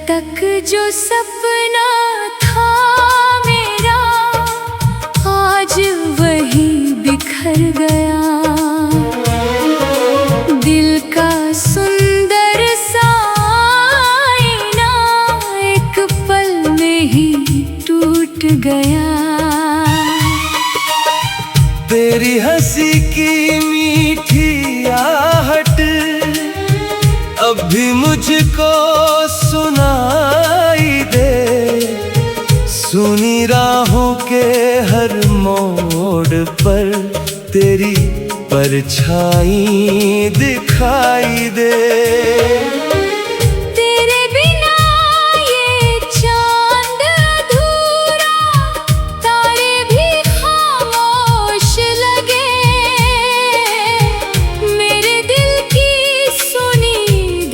तक जो सपना था मेरा, आज वही बिखर गया। दिल का सुंदर सा आईना एक पल में ही टूट गया। तेरी हंसी की मीठी आहट अब भी मुझको सुनाई दे। सुनी राहों के हर मोड़ पर तेरी परछाई दिखाई दे। तेरे बिना ये चांद अधूरा, तारे भी खामोश लगे। मेरे दिल की सुनी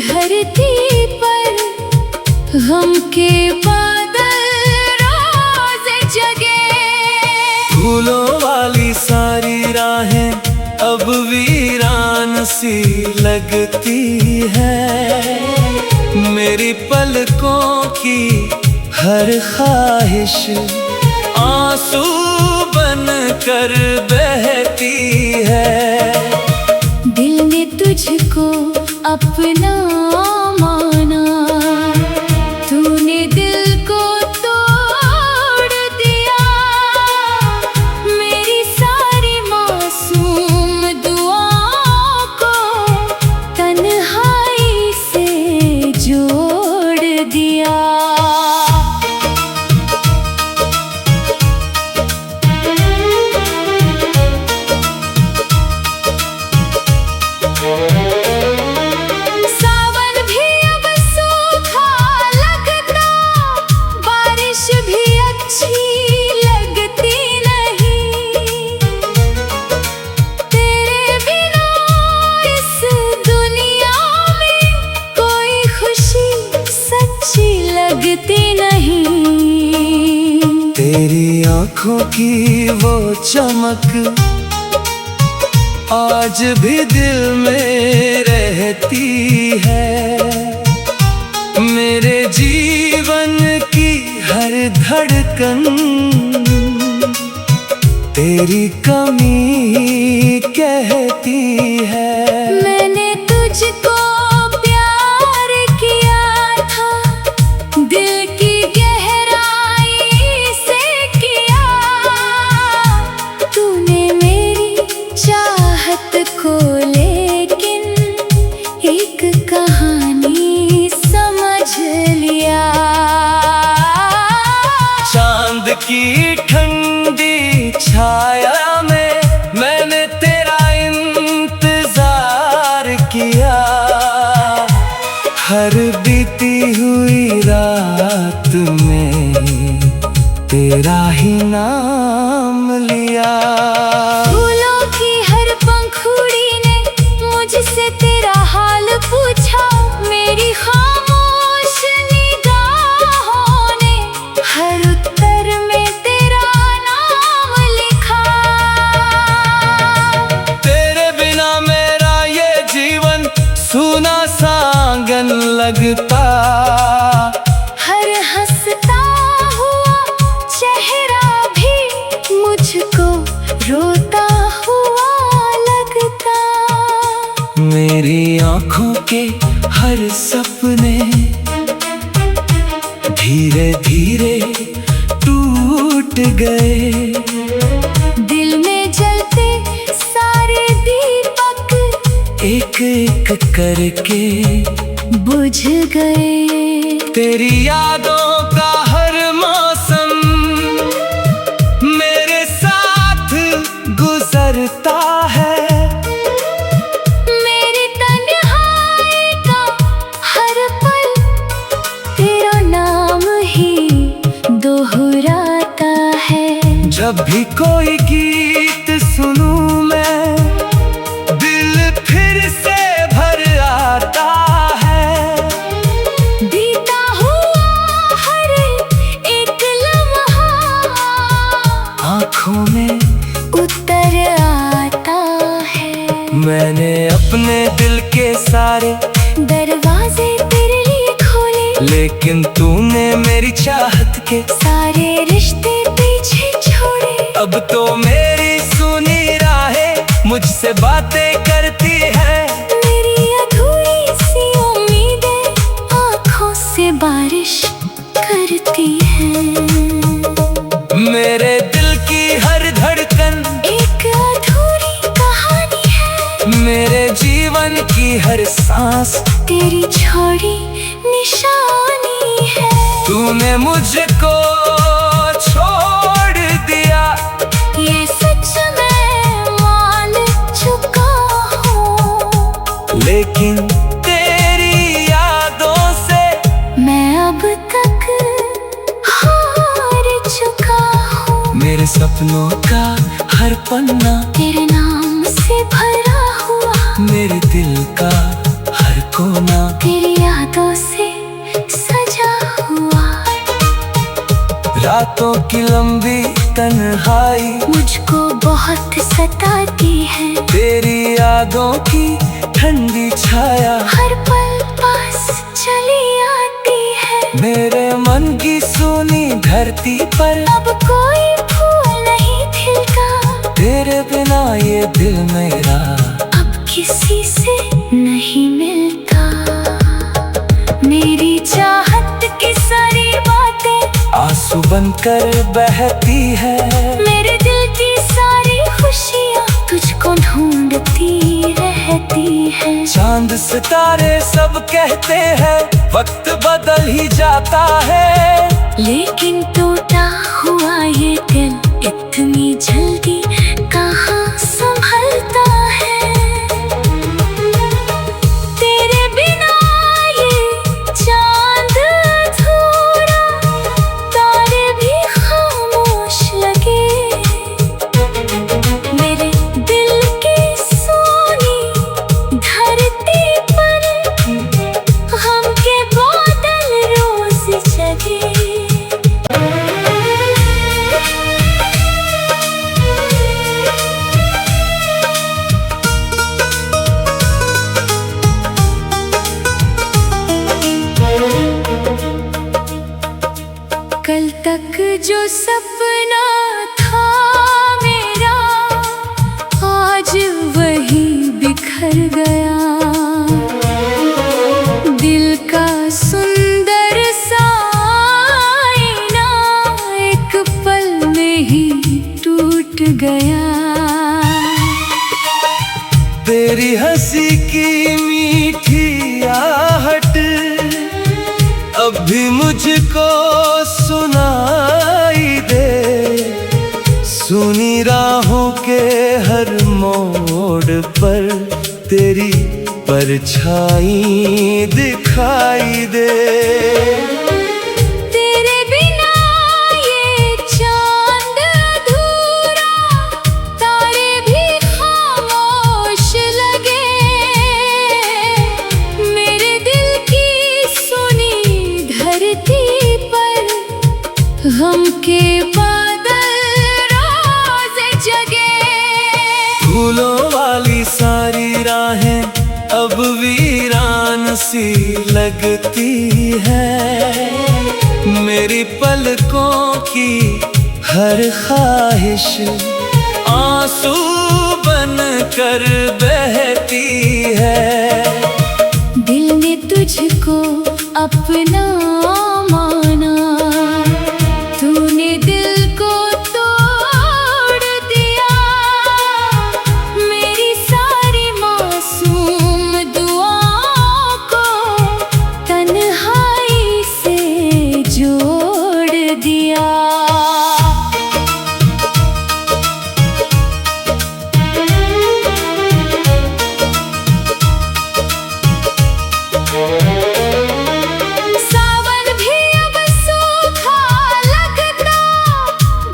धरती पर गम के बादल रोज जगे। फूलों वाली सारी राहें अब वीरान सी लगती है। मेरी पलकों की हर ख्वाहिश आंसू बन कर बहती है। दिल ने तुझको अपना माना, तूने दिल को तोड़ दिया। मेरी सारी मासूम दुआओं को तन्हाई से जोड़ दिया। सावन भी अब सूखा लगता, बारिश भी अच्छी लगती नहीं। तेरे बिना इस दुनिया में कोई खुशी सच्ची लगती नहीं। तेरी आँखों की वो चमक आज भी दिल में रहती है। मेरे जीवन की हर धड़कन तेरी कमी कहती है। मैंने तुझको प्यार किया था, दिल की गहराई से किया। तूने मेरी चाहत को लेकिन एक कहानी समझ लिया। चांद की ठंडी छाया में मैंने तेरा इंतजार किया। हर बीती हुई रात में तेरा ही नाम लिया। फूलों की हर पंखुड़ी ने मुझसे तेरा हाल पूछा। मेरी खामोश निगाहों ने हर उत्तर में तेरा नाम लिखा। तेरे बिना मेरा ये जीवन सूना सा आंगन लगता। हर हंसता हुआ चेहरा भी मुझको रोता हुआ लगता। मेरी आँखों के हर सपने धीरे धीरे टूट गए। दिल में जलते सारे दीपक एक एक करके बुझ गए। तेरी यादों का हर मौसम मेरे साथ गुजरता है। मेरी तन्हाई का हर पल तेरा नाम ही दोहराता है। जब भी कोई गीत सुनूं मैं दिल फिर से भर आता है। बीता हुआ हर एक लम्हा आँखों में उतर आता है। मैंने अपने दिल के सारे दरवाजे तेरे लिए खोले, लेकिन तूने मेरी चाहत के सारे रिश्ते पीछे छोड़े। अब तो मेरी सुनी राहें मुझसे बातें करती है। मेरी अधूरी सी उम्मीदें आँखों से बारिश करती है। मेरे दिल की हर धड़कन एक अधूरी कहानी है। मेरे जीवन की हर सांस तेरी छोड़ी निशानी है। तूने मुझको छोड़ दिया, ये सच मैं मान चुका हूँ, लेकिन तेरी यादों से मैं अब तक हार चुका हूँ। मेरे सपनों का हर पन्ना तेरे नाम से भरा हुआ, मेरे दिल का हर कोना तेरी यादों से सजा हुआ। रातों की लंबी तन्हाई मुझको बहुत सताती है। तेरी यादों की ठंडी छाया हर पल पास चली आती है। मेरे मन की सुनी धरती पर अब कोई फूल नहीं खिलता, तेरे बिना ये दिल मेरा अब किसी से नहीं मिलता। मेरी चाहत की सारी बातें आंसू बनकर बहती है। मेरे दिल की सारी खुशियाँ तुझको ढूंढती रहती है। चांद सितारे सब कहते हैं वक्त बदल ही जाता है, लेकिन टूटा हुआ ये दिल इतनी जल्दी कहाँ संभलता है। तेरे बिना ये चांद अधूरा, तारे भी खामोश लगे। मेरे दिल की सोनी धरती पर गम के बादल रोज जगे। कल तक जो सपना था मेरा, आज वही बिखर गया। दिल का सुंदर सा आईना एक पल में ही टूट गया। तेरी हंसी की मीठी आहट अब भी मुझको सुनाई दे। सुनी राहों के हर मोड़ पर तेरी परछाई दिखाई दे। तेरे बिना ये चांद अधूरा, तारे भी खामोश लगे। मेरे दिल की सुनी धरती पर गम के बादल रोज जगे। फूलों वाली सारी राहें अब वीरान सी लगती है। मेरी पलकों की हर ख्वाहिश आंसू बन कर बहती है। दिल ने तुझको अपना माना, तूने दिल को तोड़ दिया। मेरी सारी मासूम दुआओं को तन्हाई से जोड़ दिया। सावन भी अब सूखा लगता,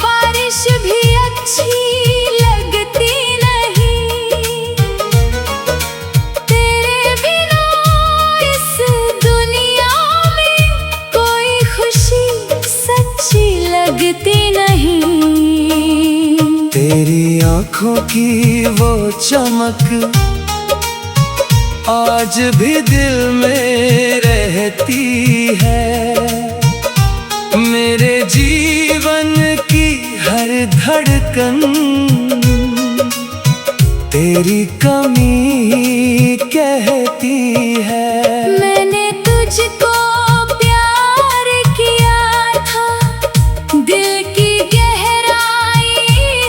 बारिश भी अच्छी लगती नहीं। तेरे बिना इस दुनिया में कोई खुशी सच्ची लगती नहीं। तेरी आंखों की वो चमक आज भी दिल में रहती है। धड़कन तेरी कमी कहती है। मैंने तुझको प्यार किया था, दिल की गहराई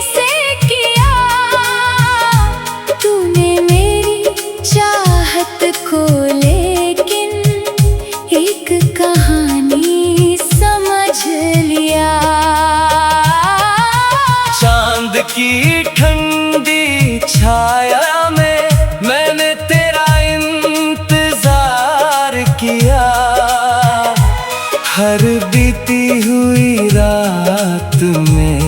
से किया। तूने मेरी चाहत को लेकिन एक कहानी समझ लिया। चांद की ठंडी छाया में मैंने तेरा इंतजार किया। हर बीती हुई रात में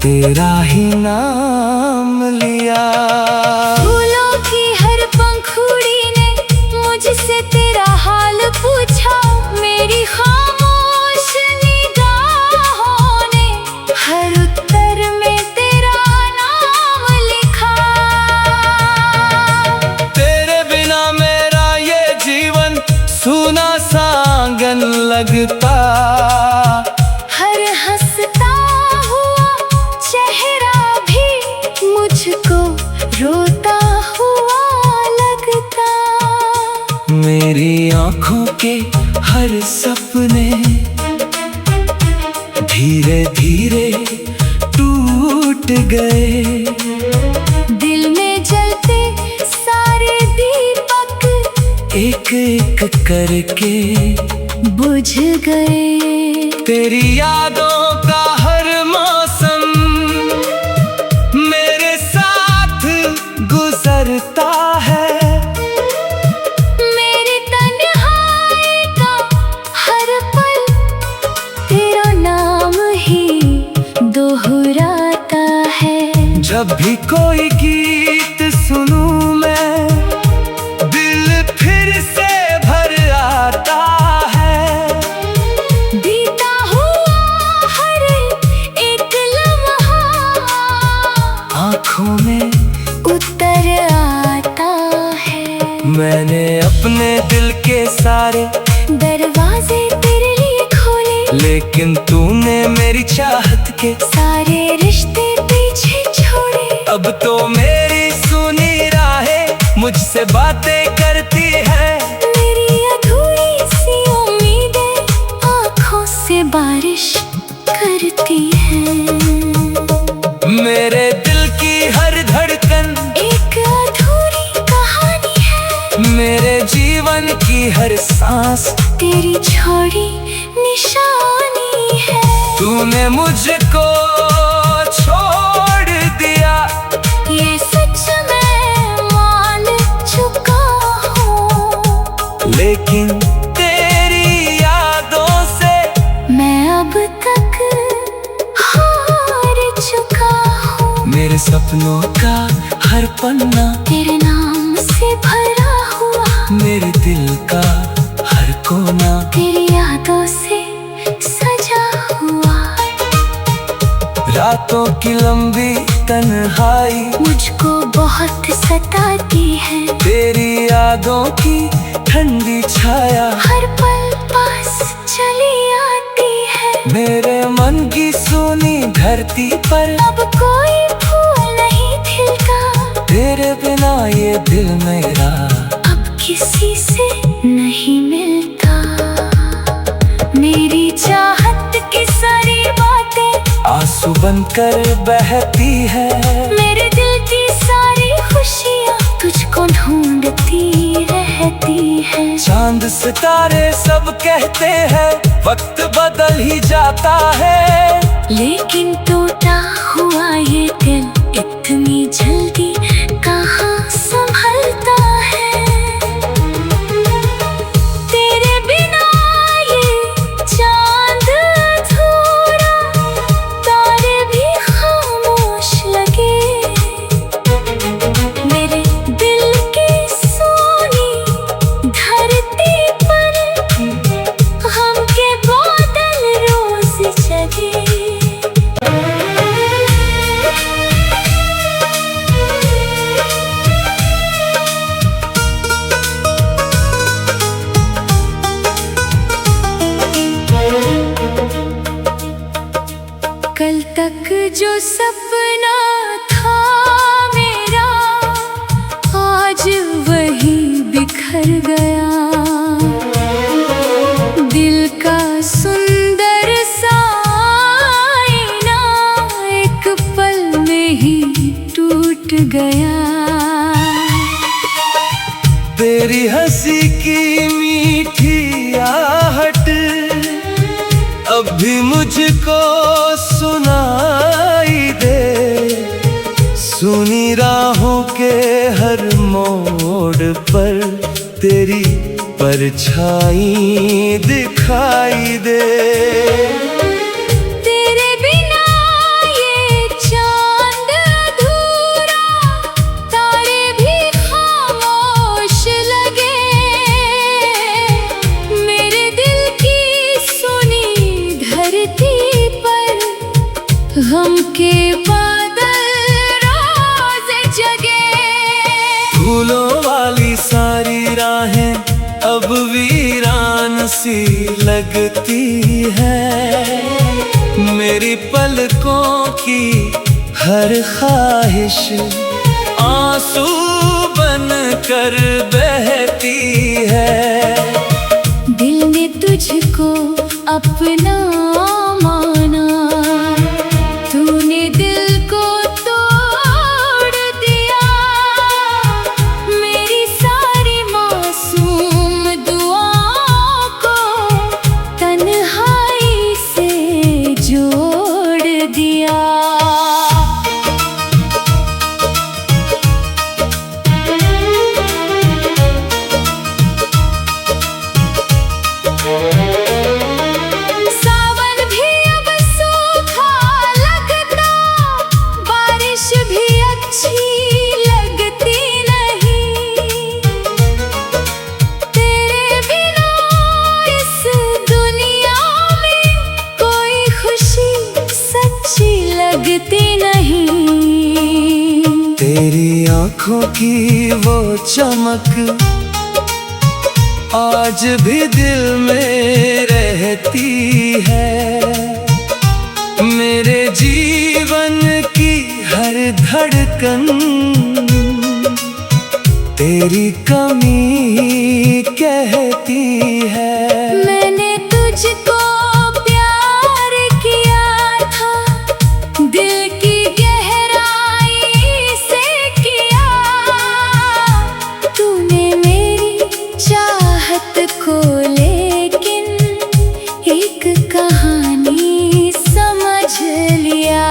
तेरा ही नाम लिया। फूलों की हर पंखुड़ी ने मुझसे तेरा हाल पूछा। मेरी खामोश निगाहों ने हर उत्तर में तेरा नाम लिखा। तेरे बिना मेरा ये जीवन सूना सा आंगन लगता। हर हंसता हुआ चेहरा भी मुझको रोता हुआ लगता। मेरी आँखों के हर सपने धीरे धीरे टूट गए। दिल में जलते सारे दीपक एक एक करके बुझ गए। तेरी यादों का हर मौसम मेरे साथ गुजरता है। मेरी तन्हाई का हर पल तेरा नाम ही दोहराता है। जब भी कोई गीत सुनूं मैं दिल फिर से भर आता है। बीता हुआ हर एक लम्हा आँखों में उतर आता है। मैंने अपने दिल के सारे दरवाजे तेरे लिए खोले, लेकिन तूने मेरी चाहत के सारे रिश्ते पीछे छोड़े। अब तो मेरी सुनी राहें मुझसे बातें करती है। मेरी अधूरी सी उम्मीदें आँखों से बारिश करती है। मेरे दिल की हर धड़कन एक अधूरी कहानी है। मेरे जीवन की हर सांस तेरी छोड़ी निशानी है। तूने मुझको छोड़ दिया, ये सच मैं मान चुका हूँ, लेकिन तेरी यादों से मैं अब तक हार चुका हूँ। मेरे सपनों का हर पन्ना तेरे नाम से भरा हुआ, मेरे दिल का हर कोना तेरी यादों से सजा हुआ। रातों की लंबी तन्हाई मुझको बहुत सताती है। तेरी यादों की ठंडी छाया हर पल पास चली आती है। मेरे मन की सुनी धरती पर अब कोई फूल नहीं खिलता। तेरे बिना ये दिल मेरा अब किसी से नहीं मिलता। मेरी चाहत की सारी बातें आंसू बनकर बहती है। मेरे दिल की सारी खुशियाँ तुझको ढूंढती रहती है। चांद सितारे सब कहते हैं वक्त बदल ही जाता है, लेकिन टूटा हुआ ये दिल इतनी जल्दी कहाँ संभलता है। तेरे बिना ये चांद अधूरा, तारे भी खामोश लगे। मेरे दिल की सोनी धरती पर गम के बादल रोज जगे। जो सपना था मेरा आज वही बिखर गया। दिल का सुंदर सा आईना एक पल में ही टूट गया। तेरी हंसी की मीठी आहट अब भी मुझको सुनाई दे। सुनी राहों के हर मोड़ पर तेरी परछाई दिखाई दे। तेरे बिना ये चांद अधूरा, तारे भी खामोश लगे। मेरे दिल की सुनी धरती पर गम के बादल रोज जगे। फूलों वाली सारी राहें अब वीरान सी लगती है। मेरी पलकों की हर ख्वाहिश आंसू बन कर बहती है। दिल ने तुझको अपना माना, तूने दिल को तोड़ दिया। मेरी सारी मासूम दुआओं को तन्हाई से जोड़ दिया। सावन भी अब सूखा लगता, बारिश भी अच्छी लगती नहीं। तेरे बिना इस दुनिया में कोई खुशी सच्ची लगती नहीं। तेरी आँखों की वो चमक आज भी दिल में रहती है। मेरे जीवन की हर धड़कन तेरी कमी कहती है। मैंने तुझको प्यार किया था, दिल की गहराई से किया। तूने मेरी चाहत को लेकिन एक कहानी समझ लिया।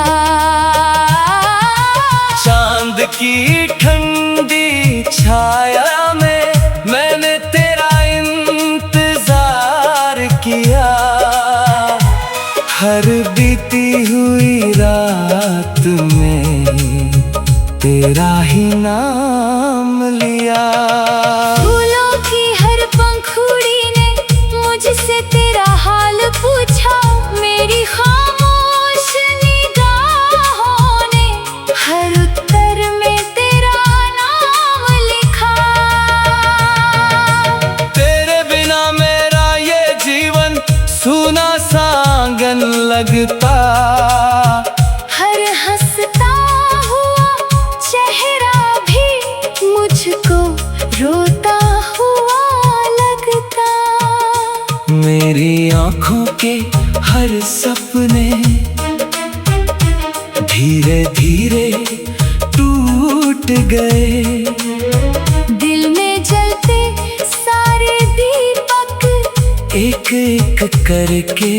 चांद की ठंडी छाया में मैंने तेरा इंतजार किया। हर बीती हुई रात में तेरा ही नाम लिया। फूलों की हर पंखुड़ी ने मुझसे तेरा हाल पूछा। मेरी खामोश निगाहों ने हर उत्तर में तेरा नाम लिखा। तेरे बिना मेरा ये जीवन सूना सा आंगन लगता। हर हंसता हुआ चेहरा भी मुझको रोता हुआ लगता। मेरी आँखों के हर सपने धीरे धीरे टूट गए। दिल में जलते सारे दीपक एक एक करके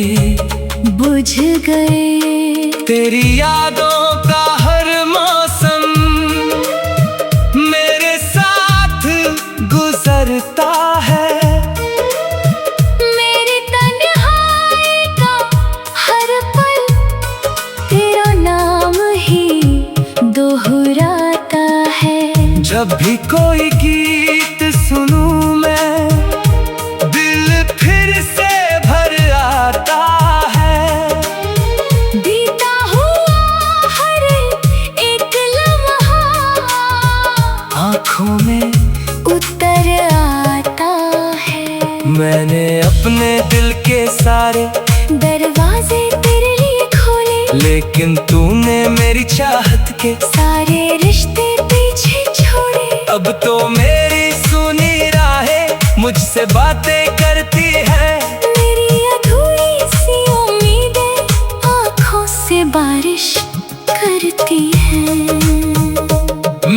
बुझ गए। तेरी यादों का हर मौसम मेरे साथ गुजरता है। मेरी तन्हाई का हर पल तेरा नाम ही दोहराता है। जब भी कोई गीत सुनूं मैं दिल फिर से भर आता है। बीता हुआ हर एक लम्हा आँखों में उतर आता है। मैंने अपने दिल के सारे दरवाजे तेरे लिए खोले। लेकिन तूने मेरी चाहत के सारे रिश्ते पीछे छोड़े। अब तो मेरी सुनी राहें मुझसे बातें करती है। मेरी अधूरी सी उम्मीदें आँखों से बारिश करती है।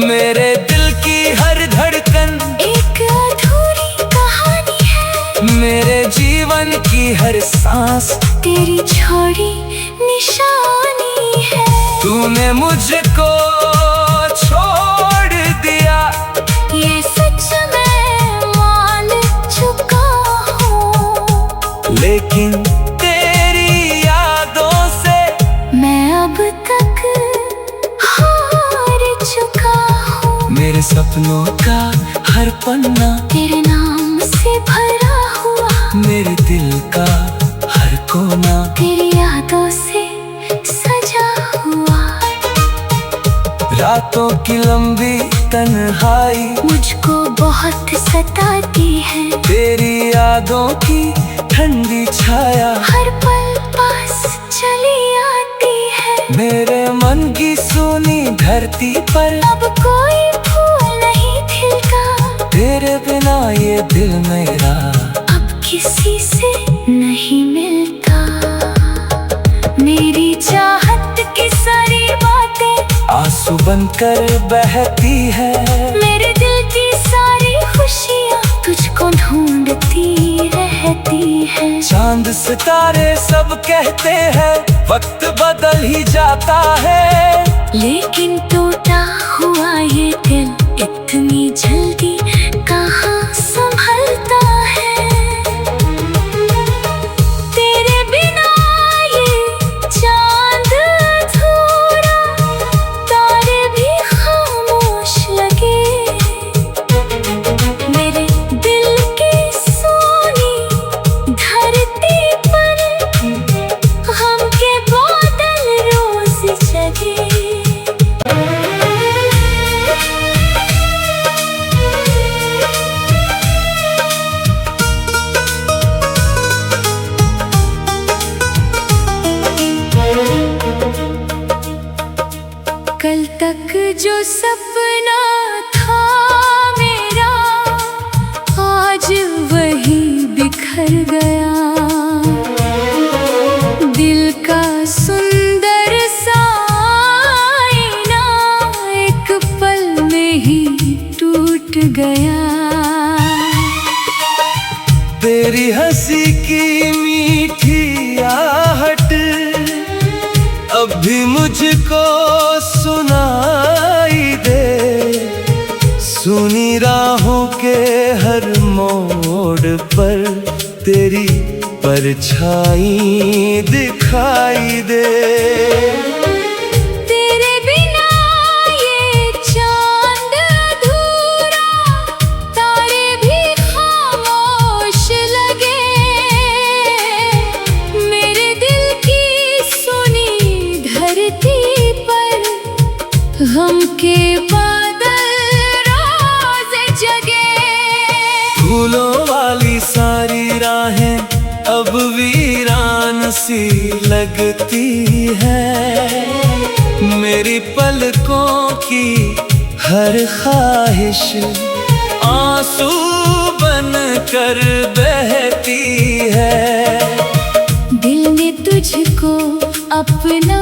मेरे दिल की हर धड़कन एक अधूरी कहानी है। मेरे जीवन की हर सांस तेरी छोड़ी निशानी है। तूने मुझको छोड़ दिया, ये सच मैं मान चुका हूँ, लेकिन तेरी यादों से मैं अब तक हार चुका हूँ। मेरे सपनों का हर पन्ना तेरे नाम से भरा हुआ, मेरे दिल का हर कोना तेरी यादों से सजा हुआ। रातों की लंबी तन्हाई मुझको बहुत सताती है। तेरी यादों की ठंडी छाया हर पल पास चली आती है। मेरे मन की सुनी धरती पर अब कोई फूल नहीं खिलता, तेरे बिना ये दिल मेरा अब किसी से नहीं मिलता। मेरी चाहत की सारी बातें आंसू बनकर बहती है। मेरे दिल की सारी खुशियाँ तुझको ढूंढती रहती है। चांद सितारे सब कहते हैं वक्त बदल ही जाता है, लेकिन टूटा हुआ ये दिल इतनी जल्दी कहाँ संभलता है। तेरे बिना ये चांद अधूरा, तारे भी खामोश लगे। मेरे दिल की सोनी धरती पर गम के बादल रोज जगे। कल तक जो सपना था मेरा, आज वही बिखर गया। दिल का सुंदर सा आईना एक पल में ही टूट गया। तेरी हंसी की मीठी आहट अब भी मुझको सुनाई दे। सुनी राहों के हर मोड़ पर तेरी परछाई दिखाई दे। तेरे बिना ये चांद अधूरा, तारे भी खामोश लगे। मेरे दिल की सुनी धरती पर गम के बादल रोज जगे। फूलों वाली सारी राहें अब वीरान सी लगती है। मेरी पलकों की हर ख्वाहिश आंसू बन कर बहती है। दिल ने तुझको अपना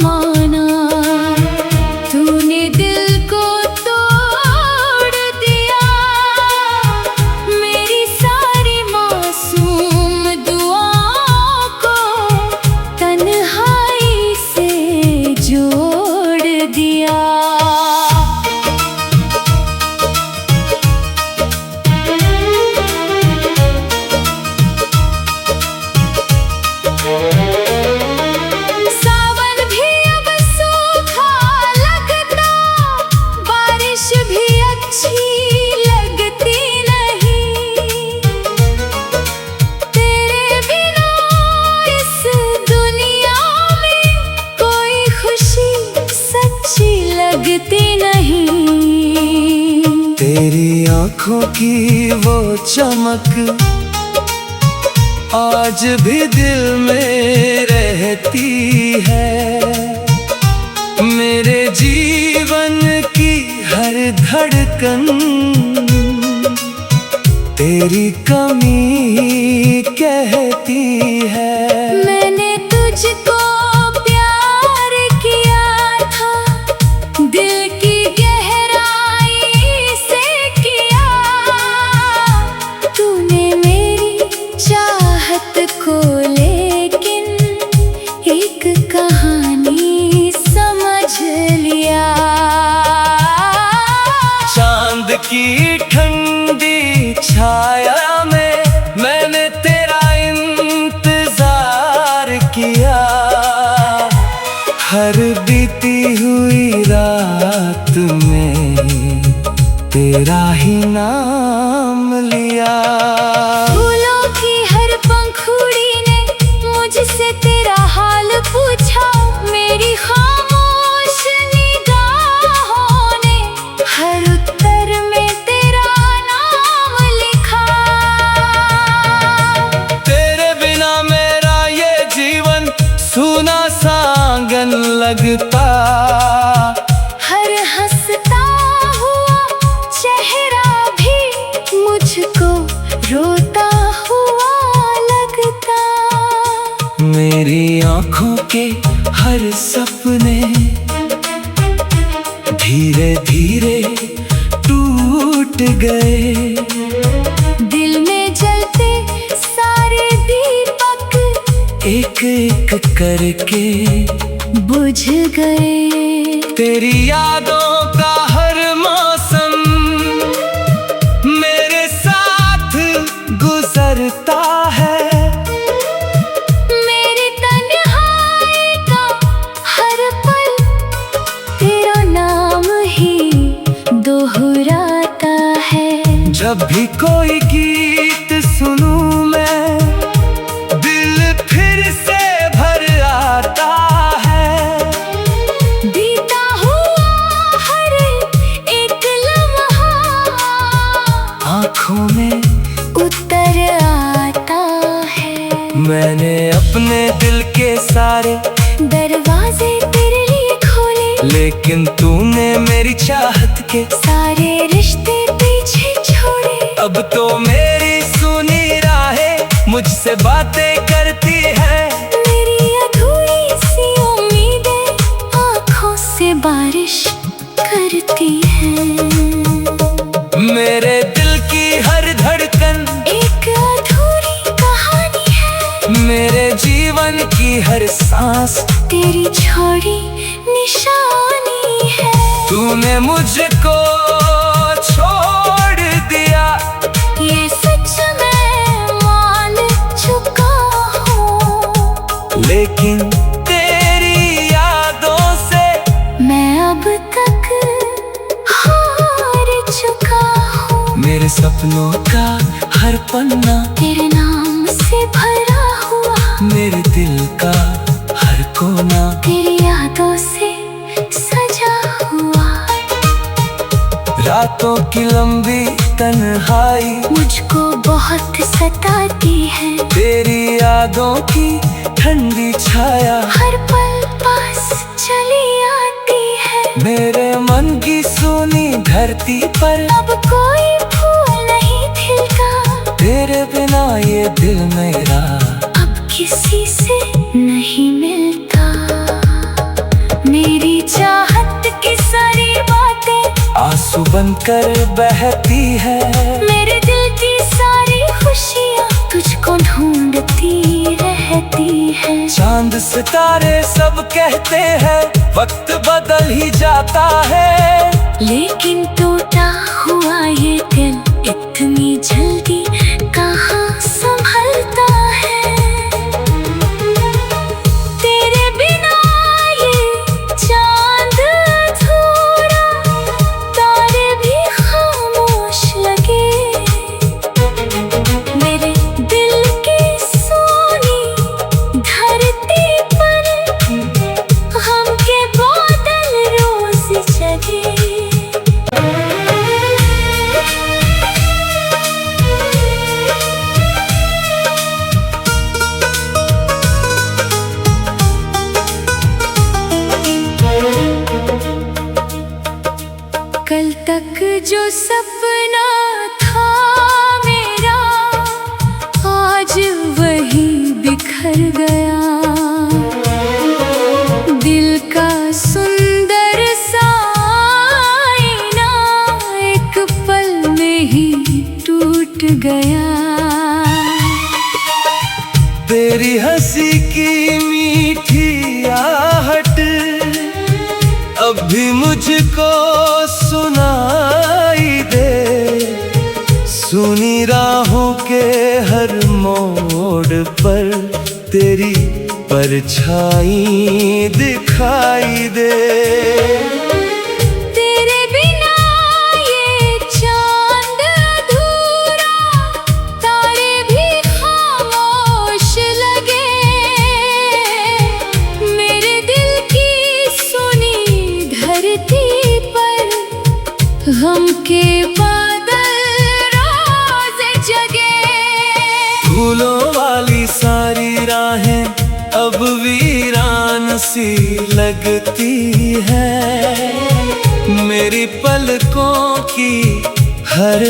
माना, तूने दिल को तोड़ दिया। मेरी सारी मासूम दुआओं को तन्हाई से जोड़ दिया। सावन भी अब सूखा लगता, बारिश भी अच्छी लगती नहीं। तेरे बिना इस दुनिया में कोई खुशी सच्ची लगती नहीं। तेरी आंखों की वो चमक आज भी दिल में रहती है। मेरे जीवन की हर धड़कन तेरी कमी कहती है। मैंने तुझको प्यार किया था, दिल की गहराई से किया। तूने मेरी चाहत को लेकिन एक कहानी समझ लिया। चांद की ठंडी छाया में मैंने तेरा इंतजार किया। हर बीती हुई रात में तेरा ही नाम लिया। फूलों की हर पंखुड़ी ने मुझसे तेरा हाल पूछा। मेरी खामोश निगाहों ने हर उत्तर में तेरा नाम लिखा। तेरे बिना मेरा ये जीवन सूना सा आंगन लगता। हर हंसता हुआ चेहरा भी मुझको रोता हुआ लगता। मेरी आँखों के हर सपने धीरे धीरे टूट गए। दिल में जलते सारे दीपक एक एक करके बुझ गए। तेरी यादों का हर मौसम मेरे साथ गुजरता है। मेरी तन्हाई का हर पल तेरा नाम ही दोहराता है। जब भी कोई गीत सुनूं मैं दिल फिर से भर आता है। बीता हुआ हर एक लम्हा आँखों में उतर आता है। मैंने अपने दिल के सारे दरवाजे तेरे लिए खोले, लेकिन तूने मेरी चाहत के सारे रिश्ते पीछे छोड़े। अब तो मेरी सुनी राहें मुझसे बातें करती है। मेरी अधूरी सी उम्मीदें आँखों से बारिश करती हैं। मेरे दिल की हर धड़कन एक अधूरी कहानी है। मेरे जीवन की हर सांस तेरी छोड़ी निशानी है। तूने मुझको छोड़ दिया, ये सच मैं मान चुका हूँ, लेकिन तेरी यादों से मैं अब तक हार चुका हूँ। मेरे सपनों का हर पन्ना तेरे नाम से भरा हुआ, मेरे दिल का हर कोना तेरी यादों से सजा हुआ। रातों की लंबी तन्हाई मुझको बहुत सताती है। तेरी यादों की ठंडी छाया हर पल पास चली आती है। मेरे मन की सुनी धरती पर अब कोई फूल नहीं खिलता। तेरे बिना ये दिल मेरा अब किसी से नहीं मिलता। मेरी चाहत की सारी बातें आंसू बनकर बहती है। मेरे दिल की सारी खुशियाँ तुझको ढूंढती रहती है। चांद सितारे सब कहते हैं वक्त बदल ही जाता है, लेकिन टूटा हुआ ये दिल इतनी जल्दी कहाँ संभलता है। तेरे बिना ये चांद अधूरा, तारे भी खामोश लगे। मेरे दिल की सोनी धरती पर गम के बादल रोज जगे। बिखर गया। दिल का सुंदर सा आईना एक पल में ही टूट गया। तेरी हंसी की मीठी आहट अब भी मुझको सुनाई दे। सुनी राहों के हर मोड़ पर तेरी परछाई दिखाई दे। तेरे बिना ये चांद अधूरा, तारे भी खामोश लगे। मेरे दिल की सुनी धरती पर गम के बादल रोज जगे। फूलों वाली सारी राहें अब वीरान सी लगती है। मेरी पलकों की हर